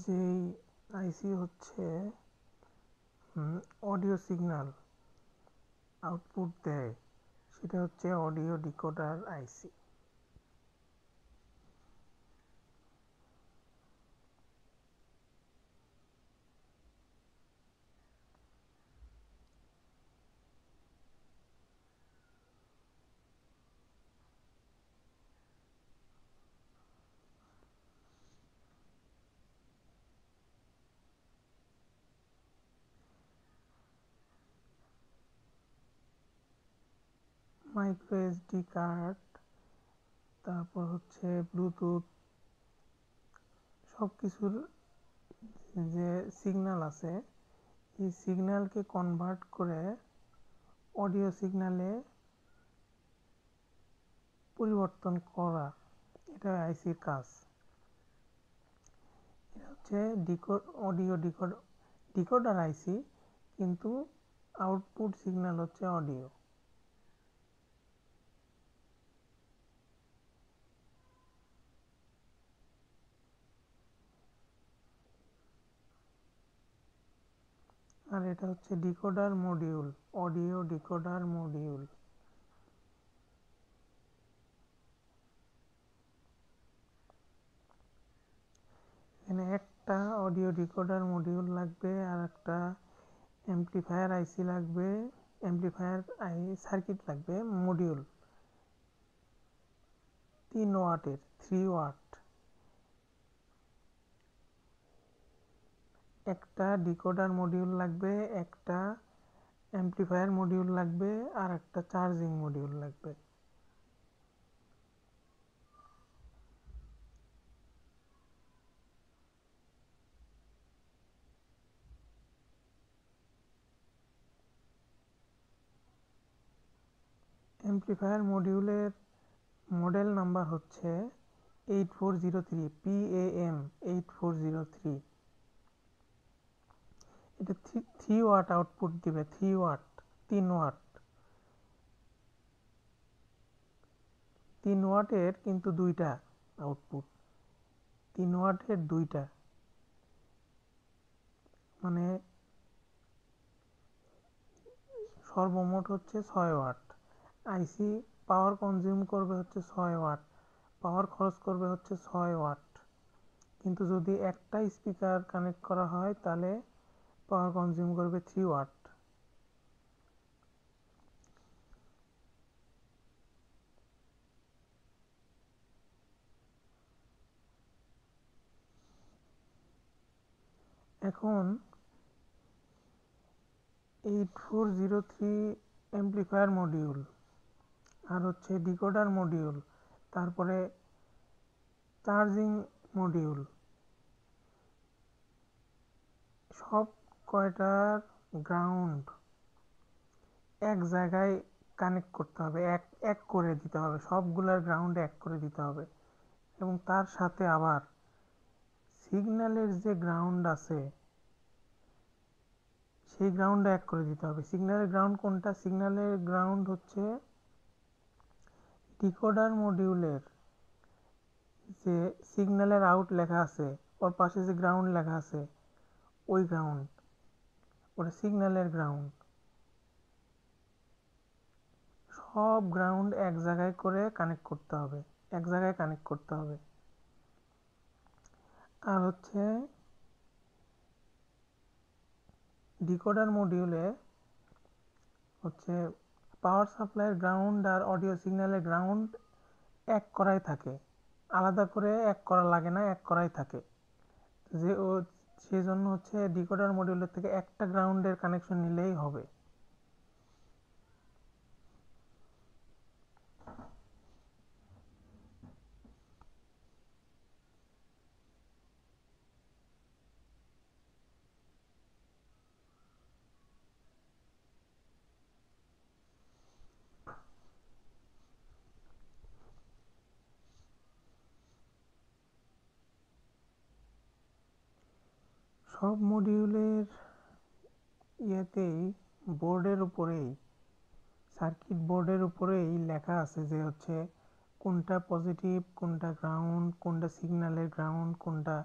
যেই আইসি হচ্ছে audio signal output দেয় সেটা হচ্ছে অডিও ডিকোডার আইসি। মাইক্রো এসডি কার্ড, তারপর হচ্ছে ব্লুটুথ, সব কিছুর যে সিগন্যাল আছে এই সিগন্যালকে কনভার্ট করে অডিও সিগন্যালে পরিবর্তন করা, এটা আইসির কাজ। এটা হচ্ছে অডিও ডিকোডার আইসি, কিন্তু আউটপুট সিগন্যাল হচ্ছে অডিও। আর এটা হচ্ছে decoder module, audio decoder module. এখানে একটা অডিও ডিকোডার মডিউল লাগবে, আর একটা অ্যামপ্লিফায়ার আইসি লাগবে, অ্যামপ্লিফায়ার সার্কিট লাগবে, মডিউল 3 ওয়াটের, 3 ওয়াট। একটা ডিকোডার মডিউল লাগবে, একটা অ্যামপ্লিফায়ার মডিউল লাগবে, আর একটা চার্জিং মডিউল লাগবে। অ্যামপ্লিফায়ার মডিউলের মডেল নাম্বার হচ্ছে 8403, PAM 8403। এটা 3 ওয়াট আউটপুট দিবে, 3 ওয়াট, 3 ওয়াট। 3 ওয়াটের কিন্তু দুইটা আউটপুট, 3 ওয়াটের দুইটা, মানে সর্বমোট হচ্ছে 6 ওয়াট। আইসি পাওয়ার কনজিউম করবে হচ্ছে 6 ওয়াট, পাওয়ার খরচ করবে হচ্ছে 6 ওয়াট। কিন্তু যদি একটা স্পিকার কানেক্ট করা হয় তাহলে পাওয়ার কনজিউম করবে 3 ওয়াট। এখন 8403 অ্যামপ্লিফায়ার মডিউল, আর হচ্ছে ডিকোডার মডিউল, তারপরে চার্জিং মডিউল, সব কয়টার গ্রাউন্ড এক জায়গায় কানেক্ট করতে হবে, এক এক করে দিতে হবে, সবগুলার গ্রাউন্ড এক করে দিতে হবে। এবং তার সাথে আবার সিগন্যালের যে গ্রাউন্ড আছে সেই গ্রাউন্ড এক করে দিতে হবে। সিগন্যালের গ্রাউন্ড কোনটা? সিগন্যালের গ্রাউন্ড হচ্ছে ডিকোডার মডিউলের যে সিগন্যালের আউট লেখা আছে ওর পাশে যে গ্রাউন্ড লেখা আছে ওই গ্রাউন্ড, ওটা সিগন্যালের গ্রাউন্ড। সব গ্রাউন্ড এক জায়গায় করে কানেক্ট করতে হবে, এক জায়গায় কানেক্ট করতে হবে। আর হচ্ছে ডিকোডার মডিউলে হচ্ছে পাওয়ার সাপ্লাইয়ের গ্রাউন্ড আর অডিও সিগন্যালের গ্রাউন্ড এক করাই থাকে, আলাদা করে এক করা লাগে না, এক করাই থাকে। যে ও সেজন্য হচ্ছে ডিকোডার মডিউলের থেকে একটা গ্রাউন্ডের কানেকশন নিলেই হবে। সব মডিউলের ইয়েতেই, বোর্ডের উপরেই, সার্কিট বোর্ডের উপরেই লেখা আছে যে হচ্ছে কোনটা পজিটিভ, কোনটা গ্রাউন্ড, কোনটা সিগন্যালের গ্রাউন্ড, কোনটা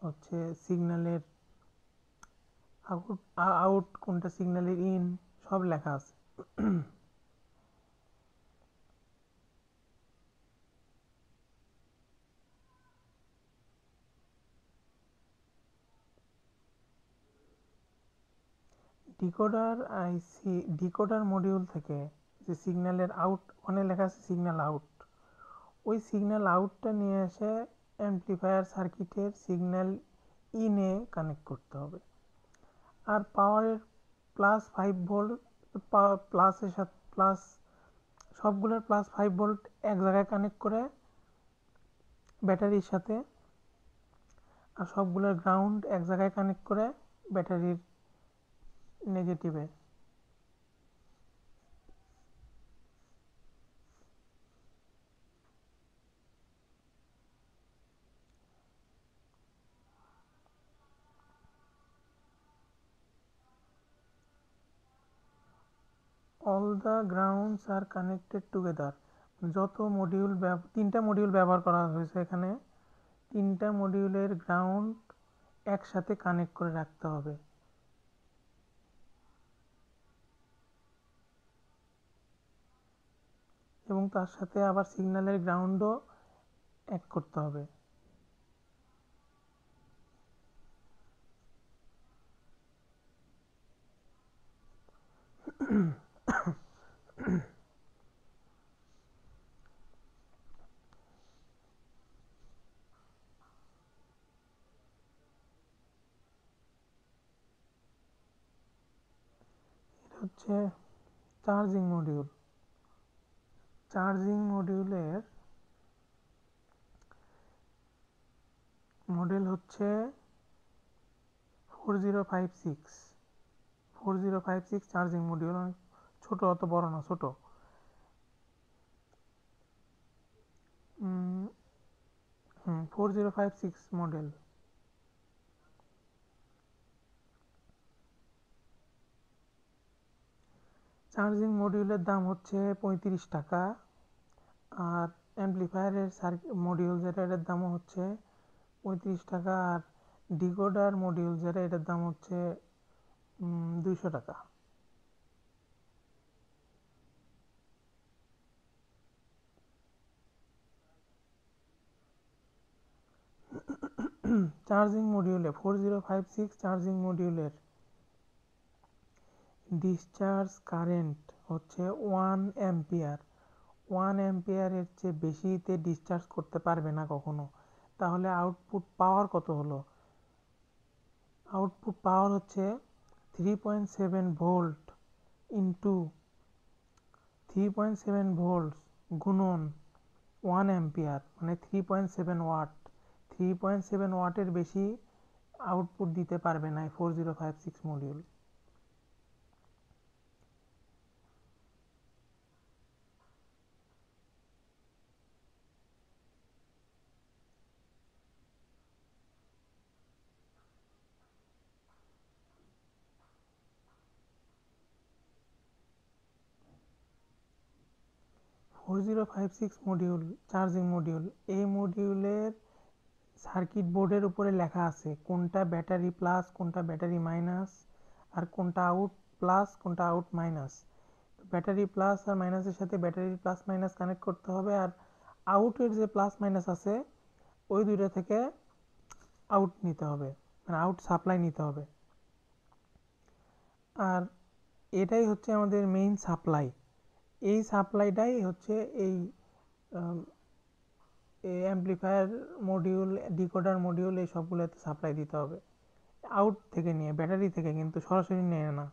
হচ্ছে সিগন্যালের আউট, আউট কোনটা সিগন্যালের ইন, সব লেখা আছে। ডিকোডার আইসি, ডিকোডার মডিউল থেকে যে সিগন্যালের আউট, ওখানে লেখা আছে সিগন্যাল আউট, ওই সিগন্যাল আউটটা নিয়ে এসে অ্যাম্প্লিফায়ার সার্কিটের সিগন্যাল ইনে কানেক্ট করতে হবে। আর পাওয়ারের +5 ভোল্ট, প্লাসের সাথে প্লাস, সবগুলোর +5 ভোল্ট এক জায়গায় কানেক্ট করে ব্যাটারির সাথে, আর সবগুলোর গ্রাউন্ড এক জায়গায় কানেক্ট করে ব্যাটারির নেগেটিভে। All the grounds are connected together, যত মডিউল, তিনটা মডিউল ব্যবহার করা হয়েছে এখানে, তিনটা মডিউলের গ্রাউন্ড একসাথে কানেক্ট করে রাখতে হবে। এবং তার সাথে আবার সিগন্যালের গ্রাউন্ডও এক করতে হবে। এটা হচ্ছে চার্জিং মডিউল। চার্জিং মডিউলের মডেল হচ্ছে 4056। 4056 চার্জিং মডিউল, ছোট, অত বড় না, ছোট। 4056 মডেল। চার্জিং মডিউলের দাম হচ্ছে 35 টাকা। আর অ্যাম্প্লিফায়ারের মডিউল যেটা, এটার দামও হচ্ছে 35 টাকা। আর ডিকোডার মডিউল যেটা, এটার দাম হচ্ছে 200 টাকা। চার্জিং মডিউলে 4056 চার্জিং মডিউলের ডিসচার্জ কারেন্ট হচ্ছে 1 অ্যাম্পিয়ার। 1 অ্যাম্পিয়ারের চেয়ে বেশিতে ডিসচার্জ করতে পারবে না কখনো। তাহলে আউটপুট পাওয়ার কত হলো? আউটপুট পাওয়ার হচ্ছে 3.7 ভোল্ট ইন্টু 3.7 ভোল্ট গুণন 1 অ্যাম্পিয়ার, মানে 3.7 ওয়াট। 3.7 ওয়াটের বেশি আউটপুট দিতে পারবে না এই 4056 মডিউল। 4056 মডিউল, চার্জিং মডিউল, এই মডিউলের সার্কিট বোর্ডের উপরে লেখা আছে কোনটা ব্যাটারি প্লাস, কোনটা ব্যাটারি মাইনাস, আর কোনটা আউট প্লাস, কোনটা আউট মাইনাস। ব্যাটারি প্লাস আর মাইনাসের সাথে ব্যাটারির প্লাস মাইনাস কানেক্ট করতে হবে। আর আউটের যে প্লাস মাইনাস আছে, ওই দুইটা থেকে আউট নিতে হবে, মানে আউট সাপ্লাই নিতে হবে। আর এটাই হচ্ছে আমাদের মেইন সাপ্লাই। এই সাপ্লাইটাই হচ্ছে এই অ্যাম্প্লিফায়ার মডিউল, ডিকোডার মডিউল, এই সবগুলোতে সাপ্লাই দিতে হবে আউট থেকে নিয়ে, ব্যাটারি থেকে কিন্তু সরাসরি নেয় না।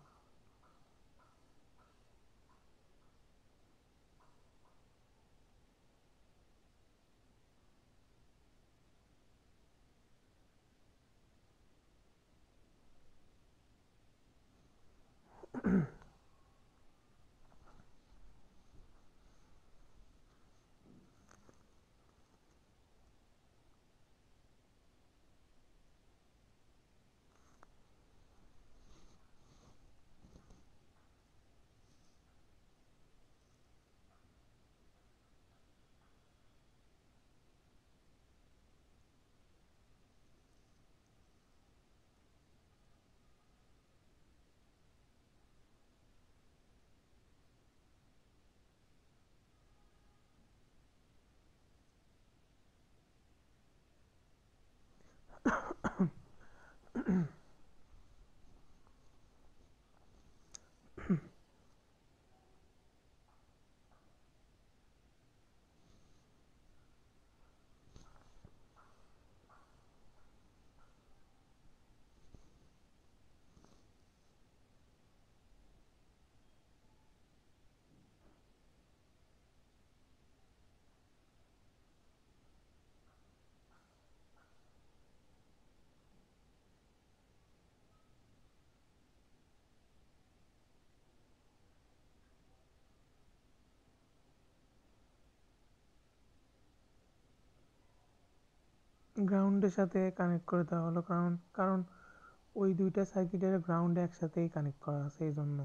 গ্রাউন্ডের সাথে কানেক্ট করে দেওয়া হলো, কারণ কারণ ওই দুইটা সার্কিটের গ্রাউন্ড একসাথেই কানেক্ট করা আছে এই জন্য।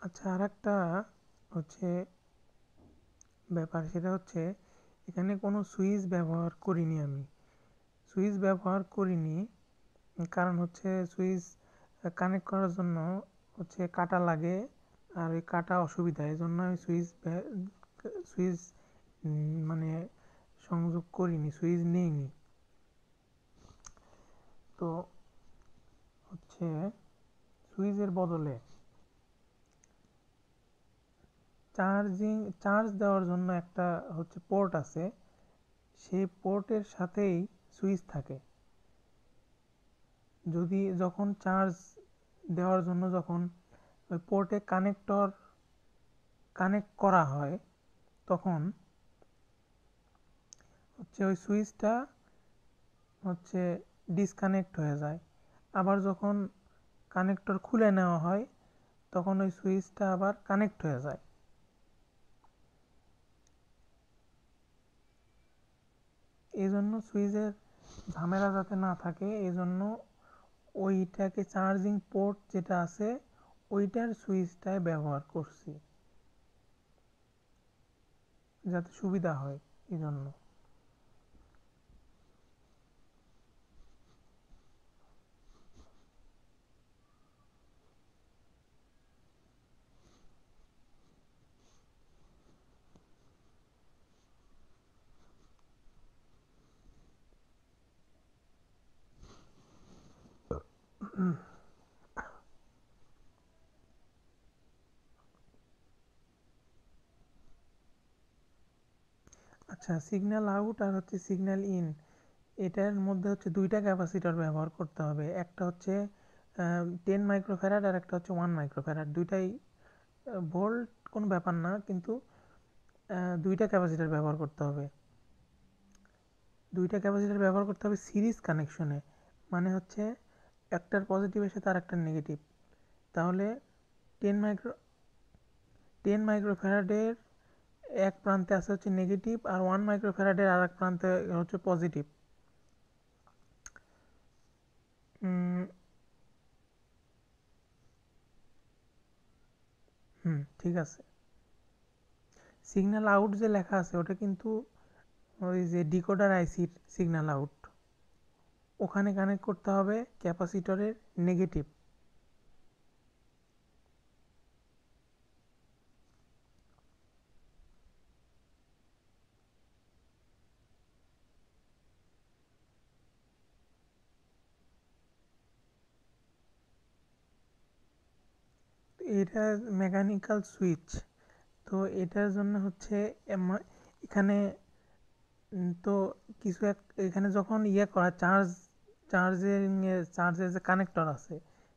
আচ্ছা, আর একটা হচ্ছে ব্যাপার, সেটা হচ্ছে এখানে কোনো সুইচ ব্যবহার করিনি আমি। সুইচ ব্যবহার করিনি কারণ হচ্ছে সুইচ কানেক্ট করার জন্য হচ্ছে কাটা লাগে, আর ওই কাটা অসুবিধা, এই জন্য আমি সুইচ মানে সংযোগ করিনি, সুইচ নেইনি। তো হচ্ছে সুইচের বদলে চার্জ দেওয়ার জন্য একটা হচ্ছে পোর্ট আছে, সেই পোর্টের সাথেই সুইচ থাকে। যখন চার্জ দেওয়ার জন্য যখন ওই পোর্টে কানেক্ট করা হয়, তখন হচ্ছে ওই সুইচটা হচ্ছে ডিসকানেক্ট হয়ে যায়। আবার যখন কানেক্টর খুলে নেওয়া হয়, তখন ওই সুইচটা আবার কানেক্ট হয়ে যায়। এই জন্য সুইচের ঝামেলা যাতে না থাকে, এই জন্য ওইটাকে চার্জিং পোর্ট যেটা আছে ওইটার সুইচটাই ব্যবহার করছি, যাতে সুবিধা হয় এই জন্য। আচ্ছা, সিগন্যাল আউট আর হচ্ছে সিগন্যাল ইন, এটার মধ্যে হচ্ছে দুইটা ক্যাপাসিটর ব্যবহার করতে হবে। একটা হচ্ছে 10 মাইক্রোফ্যারাড আর একটা হচ্ছে 1 মাইক্রোফ্যারাড। দুইটাই ভোল্ট কোনো ব্যাপার না, কিন্তু দুইটা ক্যাপাসিটর ব্যবহার করতে হবে। দুইটা ক্যাপাসিটর ব্যবহার করতে হবে সিরিজ কানেকশনে, মানে হচ্ছে একটার পজিটিভের সাথে আর একটার নেগেটিভ। তাহলে 10 মাইক্রো 10 মাইক্রোফ্যারাডের এক প্রান্তে আছে হচ্ছে নেগেটিভ, আর 1 মাইক্রোফ্যারাডের আর এক প্রান্তে হচ্ছে পজিটিভ। হুম, ঠিক আছে। সিগন্যাল আউট যে লেখা আছে ওটা কিন্তু ওই যে ডিকোডার আইসির সিগন্যাল আউট, ওখানে কানেক্ট করতে হবে ক্যাপাসিটরের নেগেটিভ। এটা মেকানিক্যাল সুইচ, তো এটার জন্য হচ্ছে এখানে তো এখানে যখন করা চার্জের যে কানেক্টর আছে,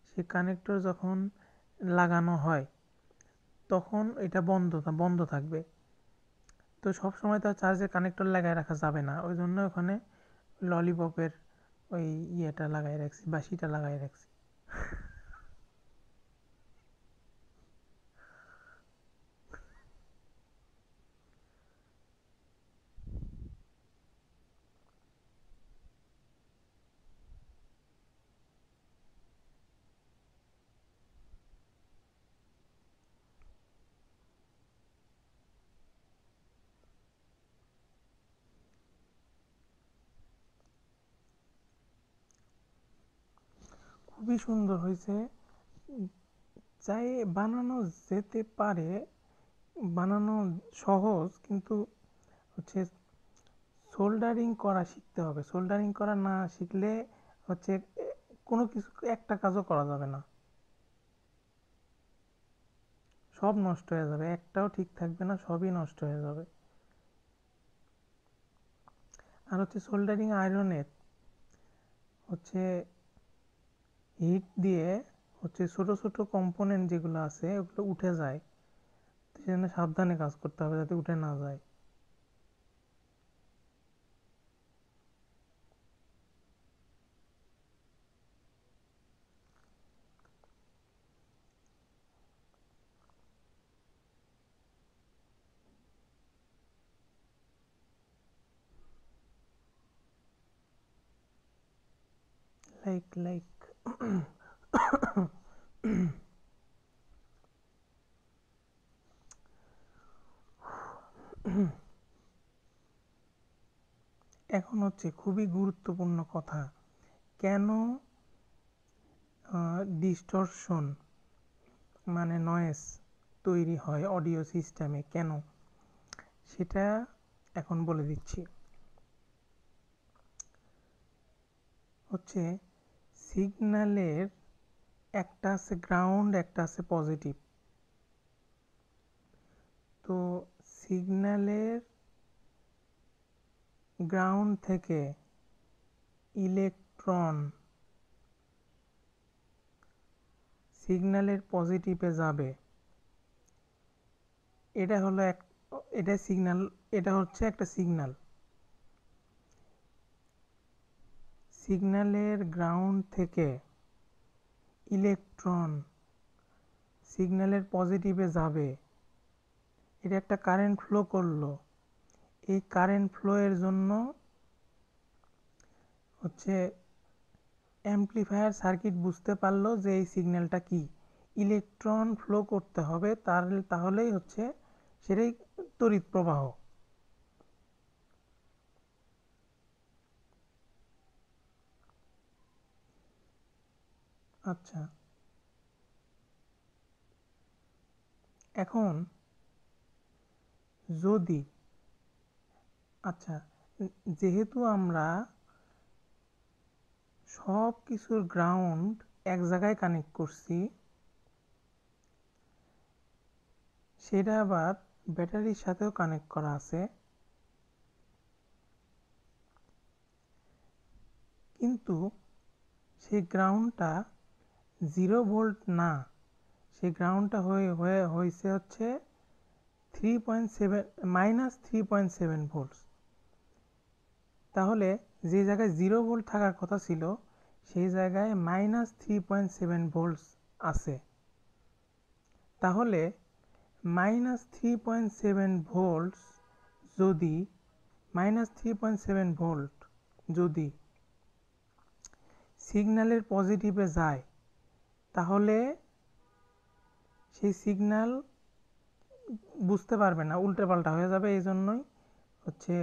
সেই কানেক্টর যখন লাগানো হয় তখন এটা বন্ধ থাকবে। তো সব সময় তো চার্জের কানেক্টর লাগায় রাখা যাবে না, ওই জন্য ওখানে ললিপপের ওই লাগাই রাখছি, বাঁশিটা লাগাই রাখছি। খুবই সুন্দর হয়েছে। চাই বানানো যেতে পারে, বানানো সহজ, কিন্তু হচ্ছে সোল্ডারিং করা শিখতে হবে। সোল্ডারিং করা না শিখলে হচ্ছে কোনো কিছু একটা কাজও করা যাবে না, সব নষ্ট হয়ে যাবে, একটাও ঠিক থাকবে না, সবই নষ্ট হয়ে যাবে। আর হচ্ছে সোল্ডারিং আয়রনের হচ্ছে হিট দিয়ে হচ্ছে ছোট ছোট কম্পোনেন্ট যেগুলো আছে ওগুলো উঠে যায়, তো সেজন্য সাবধানে কাজ করতে হবে যাতে উঠে না যায়। লাইক এখন হচ্ছে খুবই গুরুত্বপূর্ণ কথা, কেন ডিস্টরশন মানে নয়েজ তৈরি হয় অডিও সিস্টেমে, কেন সেটা এখন বলে দিচ্ছি। হচ্ছে সিগন্যালের একটা আছে গ্রাউন্ড, একটা আছে পজিটিভ। তো সিগন্যালের গ্রাউন্ড থেকে ইলেকট্রন সিগন্যালের পজিটিভে যাবে, এটা হলো এটা সিগন্যাল, এটা হচ্ছে একটা সিগন্যাল। সিগন্যালের গ্রাউন্ড থেকে ইলেকট্রন সিগন্যালের পজিটিভে যাবে, এটা একটা কারেন্ট ফ্লো করলো। এই কারেন্ট ফ্লো এর জন্য হচ্ছে অ্যামপ্লিফায়ার সার্কিট বুঝতে পারলো যে এই সিগন্যালটা কি, ইলেকট্রন ফ্লো করতে হবে, তাহলেই হচ্ছে সেটাই তড়িৎ প্রবাহ। আচ্ছা, এখন যদি আচ্ছা, যেহেতু আমরা সব কিছুর গ্রাউন্ড এক জায়গায় কানেক্ট করছি, সেটা আবার ব্যাটারির সাথেও কানেক্ট করা আছে, কিন্তু সেই গ্রাউন্ডটা 0 ভোল্ট না, সেই গ্রাউন্ডটা হয়েছে হচ্ছে 3.7 -3.7 ভোল্টস। তাহলে যে জায়গায় 0 ভোল্ট থাকার কথা ছিল সেই জায়গায় -3.7 ভোল্টস আছে। তাহলে -3.7 ভোল্টস যদি -3.7 ভোল্ট যদি সিগন্যালের পজিটিভে যায়, তাহলে সেই সিগন্যাল বুঝতে পারবে না, উল্টে পাল্টা হয়ে যাবে। এই জন্যই হচ্ছে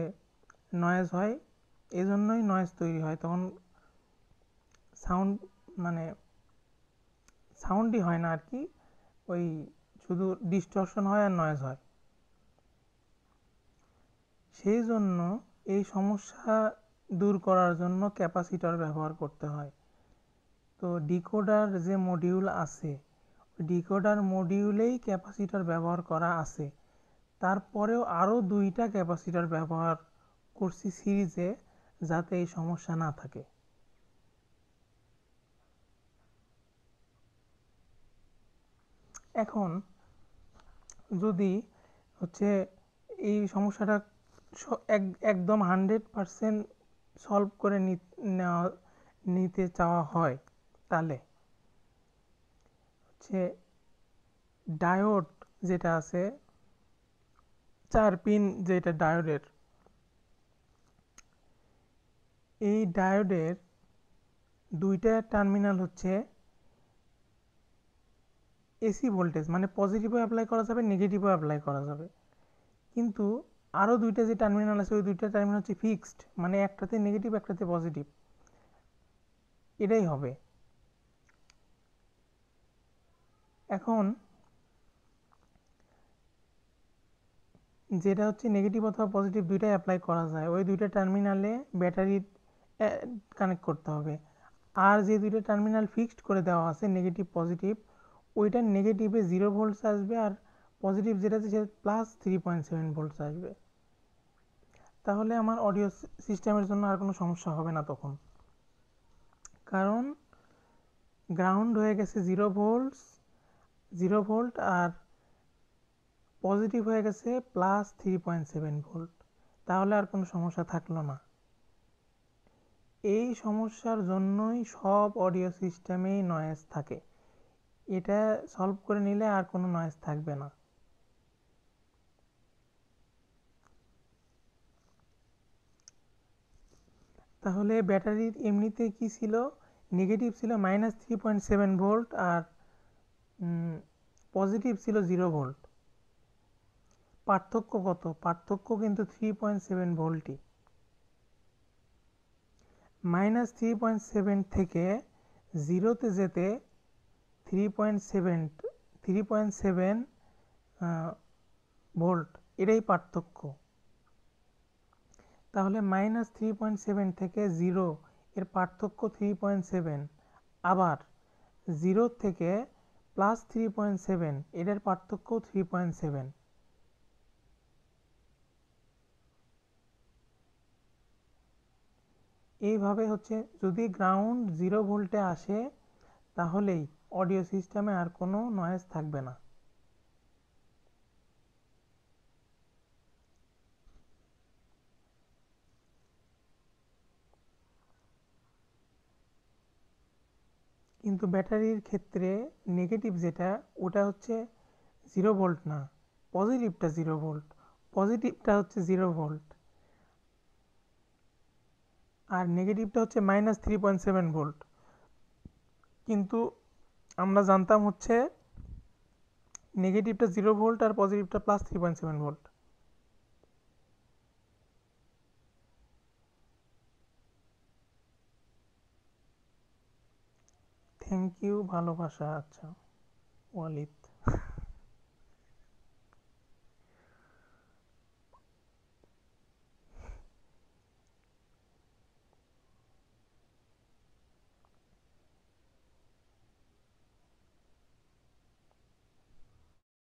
নয়েজ হয়, এই জন্যই নয়েজ তৈরি হয়। তখন সাউন্ড মানে সাউন্ডই হয় না আর কি, ওই শুধু ডিস্টরশন হয় আর নয়েজ হয়। সেই জন্য এই সমস্যা দূর করার জন্য ক্যাপাসিটর ব্যবহার করতে হয়। তো ডিকোডার যে মডিউল আছে, ডিকোডার মডিউলেই ক্যাপাসিটর ব্যবহার করা আছে। তারপরেও আরও 2টা ক্যাপাসিটর ব্যবহার করছি সিরিজে, যাতে এই সমস্যা না থাকে। এখন যদি হচ্ছে এই সমস্যাটা একদম 100% সলভ করে নিতে চাওয়া হয়, তাহলে হচ্ছে ডায়োড যেটা আছে, 4 পিন যেটা ডায়োডের, এই ডায়োডের 2টা টার্মিনাল হচ্ছে এসি ভোল্টেজ, মানে পজিটিভও অ্যাপ্লাই করা যাবে, নেগেটিভও অ্যাপ্লাই করা যাবে। কিন্তু আরও 2টা যে টার্মিনাল আছে, ওই 2টা টার্মিনাল হচ্ছে ফিক্সড, মানে একটাতে নেগেটিভ একটাতে পজিটিভ, এটাই হবে। এখন যেটা হচ্ছে নেগেটিভ অথবা পজিটিভ 2টাই অ্যাপ্লাই করা যায়, ওই 2টা টার্মিনালে ব্যাটারি কানেক্ট করতে হবে। আর যে 2টা টার্মিনাল ফিক্সড করে দেওয়া আছে নেগেটিভ পজিটিভ, ওইটার নেগেটিভে 0 ভোল্টস আসবে, আর পজিটিভ যেটা আছে সেটা +3.7 ভোল্টস আসবে। তাহলে আমার অডিও সিস্টেমের জন্য আর কোনো সমস্যা হবে না তখন, কারণ গ্রাউন্ড হয়ে গেছে 0 ভোল্ট আর পজিটিভ হয়ে গেছে +3.7 ভোল্ট। তাহলে আর কোনো সমস্যা থাকলো না। এই সমস্যার জন্যই সব অডিও সিস্টেমেই নয়েজ থাকে। এটা সলভ করে নিলে আর কোনো নয়েজ থাকবে না। তাহলে ব্যাটারির এমনিতে কি ছিল, নেগেটিভ ছিল -3.7 ভোল্ট আর পজিটিভ ছিল 0 ভোল্ট। পার্থক্য কত? পার্থক্য কিন্তু 3.7 ভোল্টই। -3.7 থেকে 0-তে যেতে 3.7 ভোল্ট, এটাই পার্থক্য। তাহলে -3.7 থেকে 0 এর পার্থক্য 3.7, আবার 0 থেকে +3.7 এটার পার্থক্য 3.7। এইভাবে হচ্ছে যদি গ্রাউন্ড 0 ভোল্টে আসে তাহলেই অডিও সিস্টেমে আর কোনো নয়েজ থাকবে না। কিন্তু ব্যাটারির ক্ষেত্রে নেগেটিভ যেটা, ওটা হচ্ছে 0 ভোল্ট না, পজিটিভটা 0 ভোল্ট, পজিটিভটা হচ্ছে 0 ভোল্ট আর নেগেটিভটা হচ্ছে -3.7 ভোল্ট। কিন্তু আমরা জানতাম হচ্ছে নেগেটিভটা 0 ভোল্ট আর পজিটিভটা +3.7 ভোল্ট। থ্যাংক ইউ, ভালোবাসা। আচ্ছা, ওয়ালিদ।